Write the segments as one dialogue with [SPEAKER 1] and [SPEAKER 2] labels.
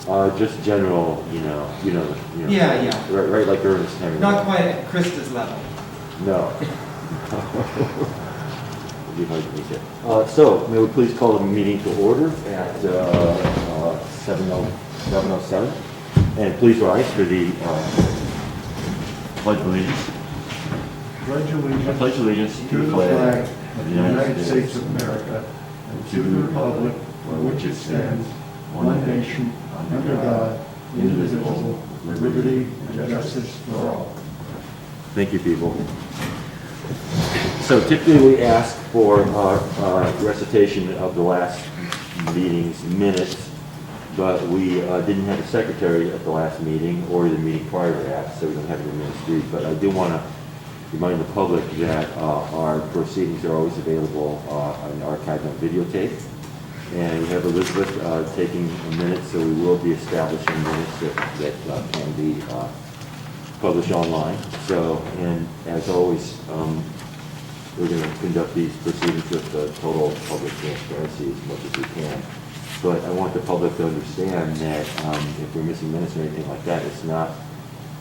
[SPEAKER 1] Just general,
[SPEAKER 2] Yeah, yeah.
[SPEAKER 1] right, like Ernest Hemingway.
[SPEAKER 2] Not quite at Krista's level.
[SPEAKER 1] No. So, may we please call the meeting to order at 7:07, and please rise for the pledge of allegiance. I pledge allegiance
[SPEAKER 3] to the flag of the United States of America and to the republic for which it stands, one nation, under God, indivisible, with liberty and justice for all.
[SPEAKER 1] Thank you, people. So typically we ask for recitation of the last meeting's minutes, but we didn't have a secretary at the last meeting or the meeting prior to that, so we don't have any minutes to read. But I do want to remind the public that our proceedings are always available on archived on videotape. And we have Elizabeth taking minutes, so we will be establishing minutes that can be published online. So, and as always, we're going to conduct these proceedings with total public transparency as much as we can. But I want the public to understand that if we're missing minutes or anything like that, it's not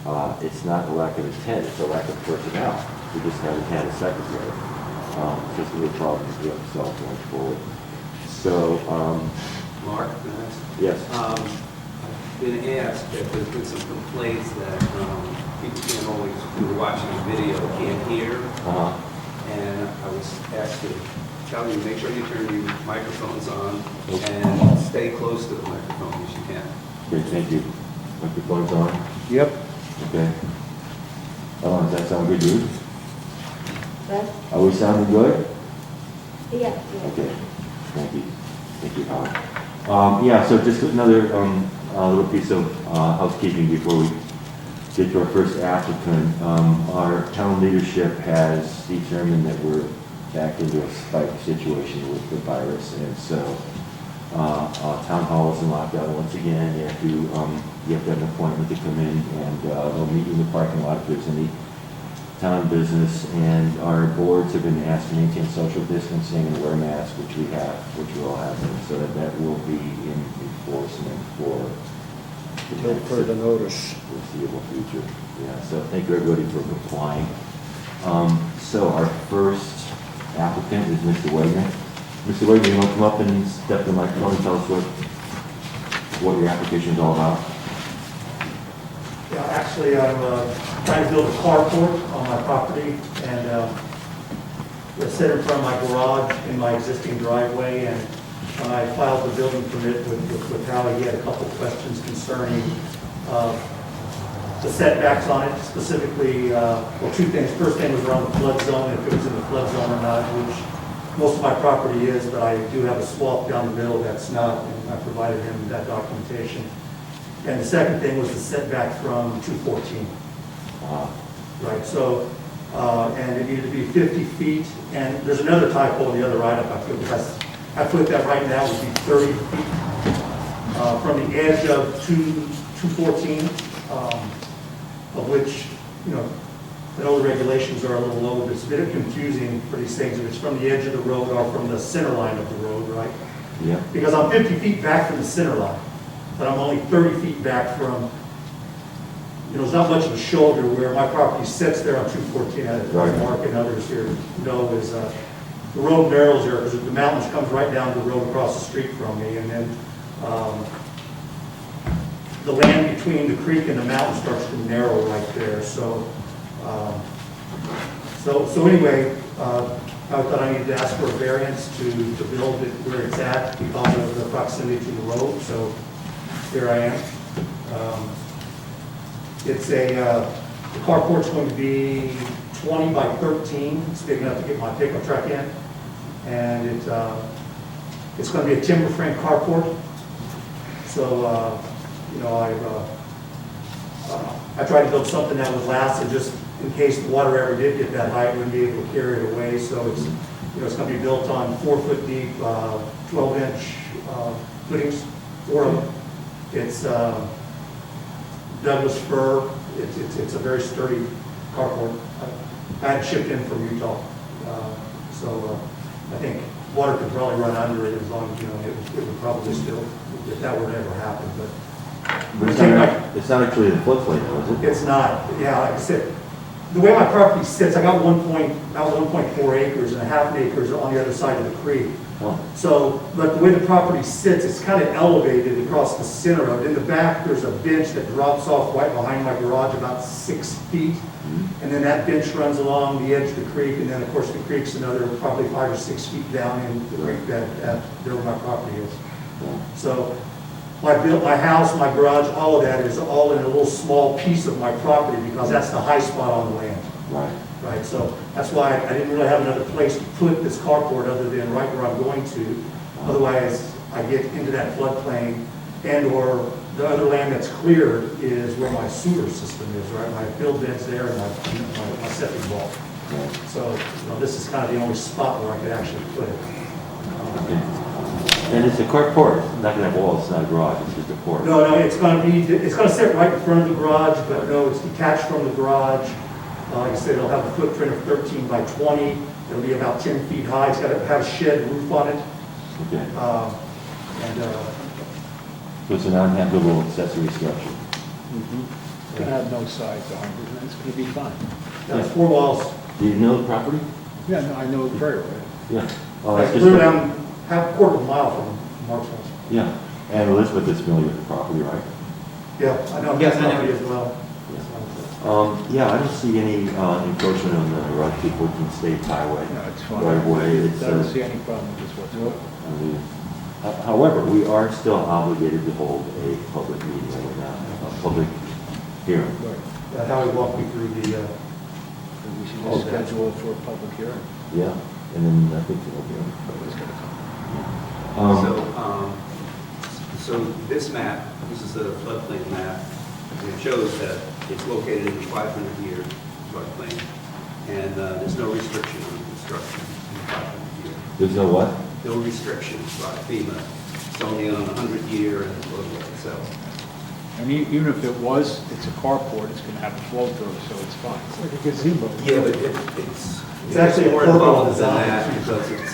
[SPEAKER 1] a lack of intent, it's a lack of personnel. We just haven't had a secretary. It's just a real problem with ourselves going forward. So,
[SPEAKER 4] Mark, can I ask?
[SPEAKER 1] yes.
[SPEAKER 4] I've been asked that there's been some complaints that people can't always, who are watching the video, can't hear. And I was asked to tell you, make sure you turn your microphones on and stay close to the microphone as you can.
[SPEAKER 1] Great, thank you. Microphone's on?
[SPEAKER 3] Yep.
[SPEAKER 1] Okay. Does that sound good, dude?
[SPEAKER 5] What?
[SPEAKER 1] Are we sounding good?
[SPEAKER 5] Yeah.
[SPEAKER 1] Okay, thank you. Thank you, Howard. Yeah, so just another little piece of housekeeping before we get to our first applicant. Our town leadership has determined that we're back into a spike situation with the virus, and so town hall is in lockdown once again. You have to have an appointment to come in, and they'll meet you in the parking lot if there's any town business, and our boards have been asked to maintain social distancing and wear masks, which we all have, and so that will be in enforcement for
[SPEAKER 3] Till further notice.
[SPEAKER 1] foreseeable future. Yeah, so thank you everybody for complying. So our first applicant is Mr. Wagner. Mr. Wagner, you want to come up and step to the microphone and tell us what your application is all about?
[SPEAKER 6] Yeah, actually, I'm trying to build a carport on my property, and it's set in front of my garage in my existing driveway. And when I filed the building permit with Howie, he had a couple of questions concerning the setbacks on it, specifically, well, two things. First thing was around the flood zone, if it was in the flood zone or not, which most of my property is, but I do have a swamp down the middle that's not, and I provided him that documentation. And the second thing was the setback from 214. Right, so, and it needed to be 50 feet, and there's another typo on the other write-up I put that right now would be 30 feet from the edge of 214, of which, I know the regulations are a little low, but it's a bit confusing for these things, if it's from the edge of the road or from the center line of the road, right?
[SPEAKER 1] Yeah.
[SPEAKER 6] Because I'm 50 feet back from the center line, but I'm only 30 feet back from, there's not much of a shoulder where my property sits there on 214, as
[SPEAKER 1] Right.
[SPEAKER 6] Mark and others here know, is the road narrows there, because the mountains comes right down the road across the street from me, and then the land between the creek and the mountain starts to narrow right there. So, so anyway, I thought I needed to ask for a variance to build it where it's at because of the proximity to the road. So here I am. The carport's going to be 20 by 13. It's big enough to get my pickup truck in. And it's going to be a timber frame carport. So, I tried to build something that would last, and just in case the water ever did get that high, it wouldn't be able to carry it away. So it's, it's going to be built on 4-foot deep, 12-inch footings, 4 of them. It's Douglas fir. It's a very sturdy carport. I had it shipped in from Utah, so I think water could probably run under it as long as it would probably still, if that were to ever happen. But
[SPEAKER 1] But it's
[SPEAKER 6] Take
[SPEAKER 1] not, it's not actually the floodplain though, is it?
[SPEAKER 6] It's not, yeah, like I said, the way my property sits, I got about 1.4 acres and a half an acre is on the other side of the creek.
[SPEAKER 1] Oh,
[SPEAKER 6] So, but the way the property sits, it's kind of elevated across the center of it. In the back, there's a bench that drops off right behind my garage about 6 feet.
[SPEAKER 1] mhm.
[SPEAKER 6] And then that bench runs along the edge of the creek, and then, of course, the creek's another probably 5 or 6 feet down in the creek bed at there where my property is.
[SPEAKER 1] Yeah.
[SPEAKER 6] So my house, my garage, all of that is all in a little small piece of my property because that's the high spot on the land,
[SPEAKER 1] Right.
[SPEAKER 6] right? So that's why I didn't really have another place to put this carport other than right where I'm going to. Otherwise, I get into that floodplain and/or the other land that's cleared is where my sewer system is, right? My fill vent's there and my septic vault.
[SPEAKER 1] Right.
[SPEAKER 6] So, this is kind of the only spot where I could actually put it.
[SPEAKER 1] Okay. And it's a carport, it's not gonna have walls, it's not a garage, it's just a port.
[SPEAKER 6] No, it's gonna sit right in front of the garage, but no, it's detached from the garage. Like I said, it'll have a footprint of 13 by 20. It'll be about 10 feet high. It's gotta have a shed roof on it.
[SPEAKER 1] Okay.
[SPEAKER 6] And,
[SPEAKER 1] So it's an uninhabitable accessory structure.
[SPEAKER 7] It's gonna have no sides on it, and it's gonna be fine.
[SPEAKER 6] it's 4 walls.
[SPEAKER 1] Do you know the property?
[SPEAKER 7] Yeah, no, I know it very well.
[SPEAKER 1] Yeah. Oh, that's just.
[SPEAKER 6] Literally, I'm half a quarter of a mile from Mark's house.
[SPEAKER 1] Yeah. And Elizabeth is familiar with the property, right?
[SPEAKER 6] Yeah, I know
[SPEAKER 2] Yes,
[SPEAKER 6] his
[SPEAKER 2] I know.
[SPEAKER 6] property as well.
[SPEAKER 1] Yeah, I don't see any encroachment on the Route 214 State Highway.
[SPEAKER 7] No, it's fine.
[SPEAKER 1] Right away,
[SPEAKER 7] I
[SPEAKER 1] it's,
[SPEAKER 7] don't see any problem with this whatsoever.
[SPEAKER 1] However, we are still obligated to hold a public meeting, a public hearing.
[SPEAKER 7] Right.
[SPEAKER 6] How he walked me through the,
[SPEAKER 7] So we should just
[SPEAKER 6] Okay.
[SPEAKER 7] schedule it for a public hearing.
[SPEAKER 1] Yeah, and then I think it'll be
[SPEAKER 7] Nobody's gonna come.
[SPEAKER 1] on.
[SPEAKER 4] So this map, this is the floodplain map, and it shows that it's located in the 500-year floodplain, and there's no restriction on construction in the 500-year.
[SPEAKER 1] There's no what?
[SPEAKER 4] No restrictions by FEMA. It's only on the 100-year and the floodway itself.
[SPEAKER 7] And even if it was, it's a carport, it's gonna have a flow through, so it's fine. It's like a gazebo.
[SPEAKER 4] Yeah, but it's
[SPEAKER 6] actually a
[SPEAKER 4] more
[SPEAKER 6] pergola
[SPEAKER 4] involved than
[SPEAKER 6] design.
[SPEAKER 4] that because it's,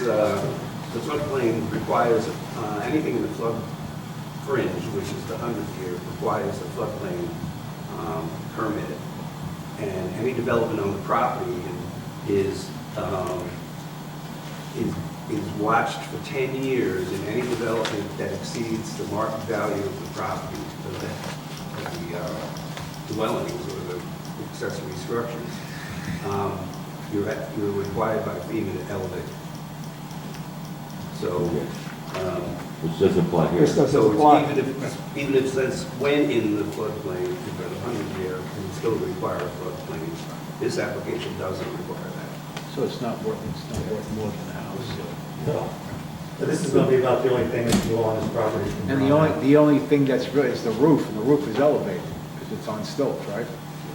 [SPEAKER 4] the floodplain requires, anything in the flood fringe, which is the 100-year, requires a floodplain permit. And any development on the property is watched for 10 years, and any development that exceeds the market value of the property, of the dwellings or the accessory structures, you're required by FEMA to elevate. So,
[SPEAKER 1] Which doesn't apply here.
[SPEAKER 7] This doesn't
[SPEAKER 4] so
[SPEAKER 7] apply.
[SPEAKER 4] even if it says when in the floodplain, for the 100-year, and still require a floodplain, this application doesn't require that.
[SPEAKER 7] So it's not worth more than a house.
[SPEAKER 6] no. But this is gonna be about the only thing that can go on this property.
[SPEAKER 7] And the only thing that's really is the roof, and the roof is elevated, because it's on stilts, right?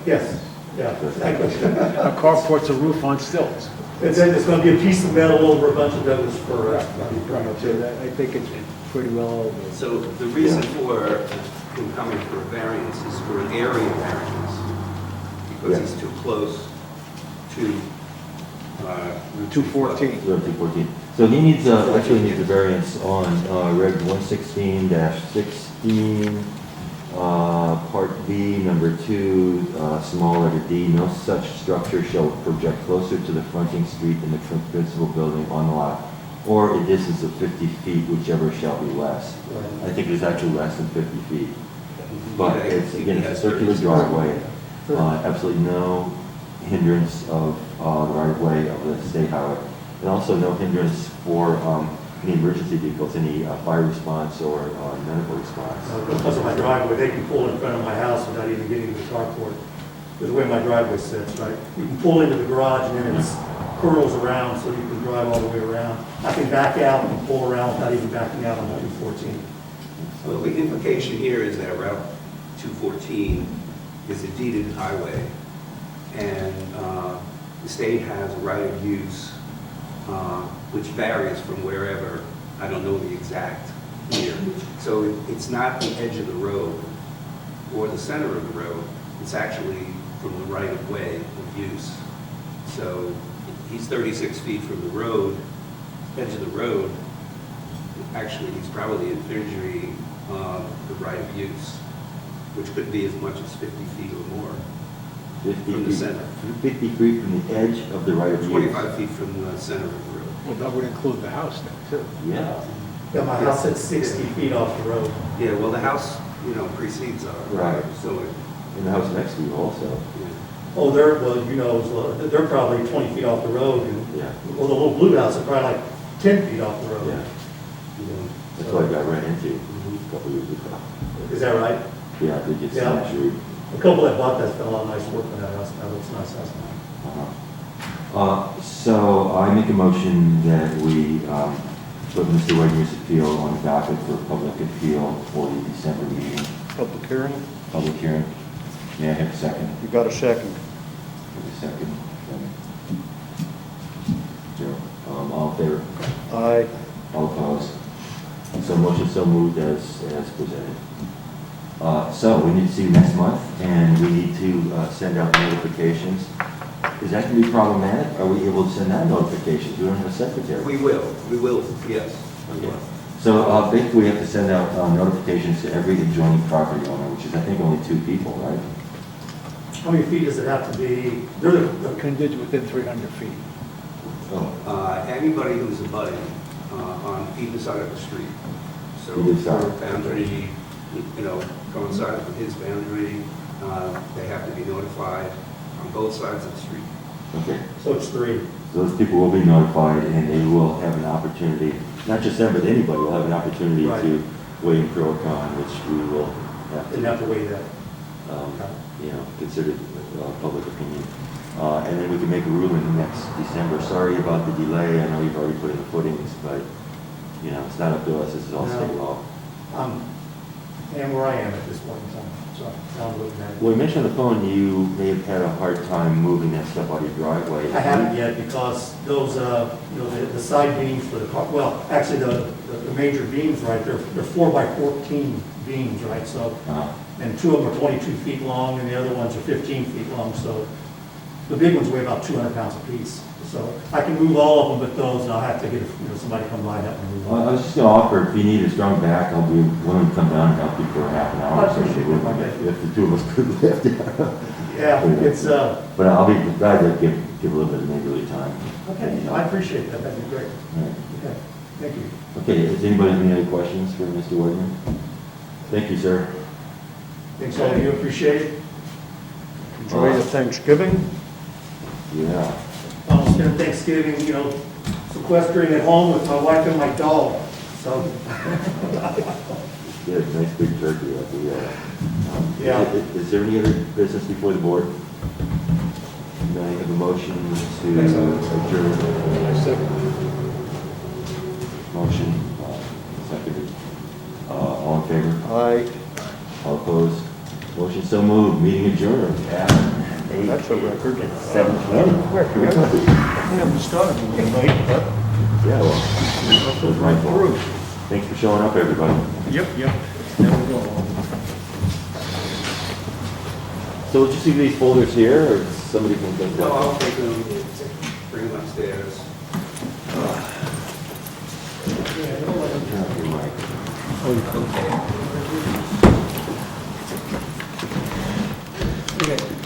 [SPEAKER 6] Yes, yeah.
[SPEAKER 7] A carport's a roof on stilts.
[SPEAKER 6] It's gonna be a piece of metal over a bunch of others for,
[SPEAKER 7] So that, I think it's pretty well elevated.
[SPEAKER 4] So the reason for him coming for a variance is for an area variance, because he's too close to Route
[SPEAKER 7] 214.
[SPEAKER 1] 214. So he needs, actually needs a variance on Reg 116-16, Part B, number 2, small letter D. No such structure shall project closer to the fronting street than the principal building on the lot, or a distance of 50 feet, whichever shall be less. I think it's actually less than 50 feet. But
[SPEAKER 4] Yeah,
[SPEAKER 1] it's, again, it's a
[SPEAKER 4] yes,
[SPEAKER 1] circular
[SPEAKER 4] 36.
[SPEAKER 1] driveway. Absolutely no hindrance of the right-of-way of the state highway. And also no hindrance for any emergency vehicles, any fire response or medical response.
[SPEAKER 6] Because of my driveway, they can pull in front of my house without even getting to the carport. With the way my driveway sits, right? You can pull into the garage and then it curls around so you can drive all the way around. I can back out and pull around without even backing out on 214.
[SPEAKER 4] Well, the implication here is that Route 214 is a deeded highway, and the state has a right of use, which varies from wherever, I don't know the exact here. So it's not the edge of the road or the center of the road, it's actually from the right of way of use. So he's 36 feet from the road, edge of the road. Actually, he's probably infringing the right of use. which could be as much as 50 feet or more.
[SPEAKER 1] 50
[SPEAKER 4] From the
[SPEAKER 1] feet-
[SPEAKER 4] center.
[SPEAKER 1] 50 feet from the edge of the right of use.
[SPEAKER 4] 25 feet from the center of the road.
[SPEAKER 7] Well, that would include the house then, too.
[SPEAKER 1] Yeah,
[SPEAKER 6] Yeah, my house is 60 feet off the road.
[SPEAKER 4] Yeah, well, the house, precedes our.
[SPEAKER 1] Right.
[SPEAKER 4] So,
[SPEAKER 1] and the house next to you also.
[SPEAKER 4] yeah.
[SPEAKER 6] Oh, they're probably 20 feet off the road, and,
[SPEAKER 1] Yeah,
[SPEAKER 6] well, the little blue house is probably like 10 feet off the road.
[SPEAKER 1] yeah. That's what I got ran into a couple years ago.
[SPEAKER 6] Is that right?
[SPEAKER 1] Yeah, they just
[SPEAKER 6] Yeah.
[SPEAKER 1] actually.
[SPEAKER 6] A couple that bought that's done a lot of nice work on that house, that looks nice house now.
[SPEAKER 1] So I make a motion that we put Mr. Wagner's appeal on the docket for public appeal for the December meeting,
[SPEAKER 3] Public hearing?
[SPEAKER 1] public hearing. May I have a second?
[SPEAKER 3] You got a second?
[SPEAKER 1] Have a second. Joe, all in favor?
[SPEAKER 3] Aye.
[SPEAKER 1] All opposed? So motion so moved as presented. So we need to see you next month, and we need to send out notifications. Is that going to be problematic? Are we able to send out notifications? We don't have a secretary.
[SPEAKER 4] We will, yes.
[SPEAKER 1] Okay. So basically, we have to send out notifications to every adjoining property owner, which is, I think, only 2 people, right?
[SPEAKER 6] How many feet does it have to be? They're the,
[SPEAKER 7] Condition within 300 feet.
[SPEAKER 1] Oh,
[SPEAKER 4] Anybody who's abutting on either side of the street. So
[SPEAKER 1] Either side.
[SPEAKER 4] boundary, coincide with his boundary, they have to be notified on both sides of the street.
[SPEAKER 1] okay.
[SPEAKER 6] so it's 3.
[SPEAKER 1] So those people will be notified, and they will have an opportunity, not just them, but anybody will have an opportunity
[SPEAKER 6] Right.
[SPEAKER 1] to weigh in pro or con, which we will have
[SPEAKER 6] Didn't
[SPEAKER 1] to,
[SPEAKER 6] have to weigh that.
[SPEAKER 1] consider public opinion. And then we can make a ruling next December. Sorry about the delay. I know you've already put in the footings, but, it's not up to us. This is all state law.
[SPEAKER 6] And where I am at this point in time, so now I'm looking at it.
[SPEAKER 1] Well, you mentioned on the phone you may have had a hard time moving that stuff out of your driveway.
[SPEAKER 6] I haven't yet because those, the side beams for the car, well, actually the major beams, right, they're 4 by 14 beams, right, so, and 2 of them are 22 feet long and the other ones are 15 feet long, so the big ones weigh about 200 pounds apiece. So I can move all of them, but those, I'll have to get, somebody come by and help me move
[SPEAKER 1] Well, I
[SPEAKER 6] them.
[SPEAKER 1] was just going to offer, if you need a strong back, I'll be willing to come down and help you for half an hour.
[SPEAKER 6] I appreciate it.
[SPEAKER 1] If the 2 of us could lift.
[SPEAKER 6] Yeah, it's,
[SPEAKER 1] But I'll be glad to give a little bit of neighborly time.
[SPEAKER 6] okay, I appreciate that, that'd be great.
[SPEAKER 1] All right.
[SPEAKER 6] Okay, thank you.
[SPEAKER 1] Okay, does anybody have any other questions for Mr. Wagner? Thank you, sir.
[SPEAKER 6] Thanks all of you, appreciate it.
[SPEAKER 3] Enjoy your Thanksgiving.
[SPEAKER 1] Yeah.
[SPEAKER 6] I'll spend Thanksgiving, sequestering at home with my wife and my dog, so.
[SPEAKER 1] Good, nice big turkey like we
[SPEAKER 6] Yeah.
[SPEAKER 1] Is there any other business before the board? May I have a motion to adjourn? Motion, seconded. All in favor?
[SPEAKER 3] Aye.
[SPEAKER 1] All opposed? Motion so moved. Meeting adjourned at
[SPEAKER 3] That's a record.
[SPEAKER 1] 7:20.
[SPEAKER 3] We haven't started a little late, but
[SPEAKER 1] Yeah, well, that was my fault. Thanks for showing up, everybody.
[SPEAKER 3] Yep. Never go on.
[SPEAKER 1] So we'll just leave these folders here, or somebody can take
[SPEAKER 4] No,
[SPEAKER 1] that?
[SPEAKER 4] I'll take them, bring them upstairs.
[SPEAKER 1] Your mic.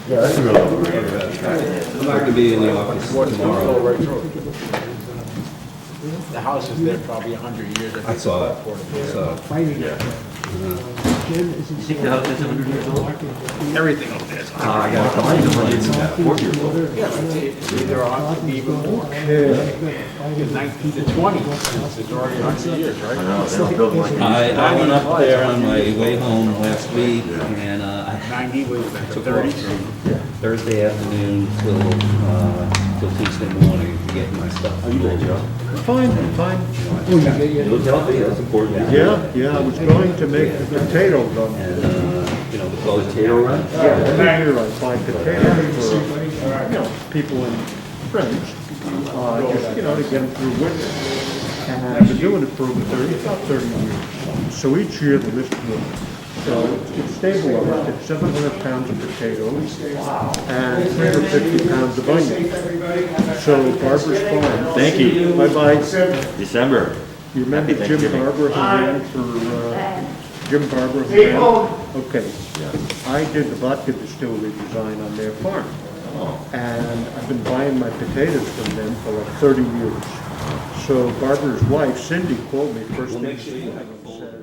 [SPEAKER 1] Yeah, that's real.
[SPEAKER 4] I'm not going to be in the office tomorrow.
[SPEAKER 7] The house is there probably 100 years.
[SPEAKER 4] I saw it.
[SPEAKER 1] You think the house is 100 years old?
[SPEAKER 7] Everything over there is
[SPEAKER 1] I got a comment on it. It's about 4 years old.
[SPEAKER 7] it's either on even more. In 1920s, it's already 100 years,
[SPEAKER 1] I
[SPEAKER 7] right?
[SPEAKER 1] know, they don't build like these.
[SPEAKER 8] I went up there on my way home last week, and I
[SPEAKER 7] 90 was the
[SPEAKER 8] took off
[SPEAKER 7] 30s.
[SPEAKER 8] from Thursday afternoon till Tuesday morning to get my stuff.
[SPEAKER 1] How you doing, Joe?
[SPEAKER 3] Fine.
[SPEAKER 1] You look healthy, that's important.
[SPEAKER 3] Yeah, I was going to make the potato run.
[SPEAKER 8] And, the closing.
[SPEAKER 1] Potato run?
[SPEAKER 3] Yeah, here I buy potatoes for, people and friends, just, to get them through winter. And I've been doing it for about 30 years. So each year the list grows. So it's stabilized at 700 pounds of potatoes and 350 pounds of onions. So Barbara's Farm.
[SPEAKER 1] Thank you.
[SPEAKER 3] Bye-bye.
[SPEAKER 1] December.
[SPEAKER 3] You remember
[SPEAKER 1] Happy
[SPEAKER 3] Jim
[SPEAKER 1] Thanksgiving.
[SPEAKER 3] Barber who ran for Jim Barber. Okay. I did the vodka distillery design on their farm. And I've been buying my potatoes from them for like 30 years. So Barber's wife, Cindy, called me first
[SPEAKER 4] We'll
[SPEAKER 3] thing
[SPEAKER 4] make sure
[SPEAKER 3] this
[SPEAKER 4] you have
[SPEAKER 3] morning
[SPEAKER 4] a
[SPEAKER 3] and
[SPEAKER 4] full
[SPEAKER 3] said,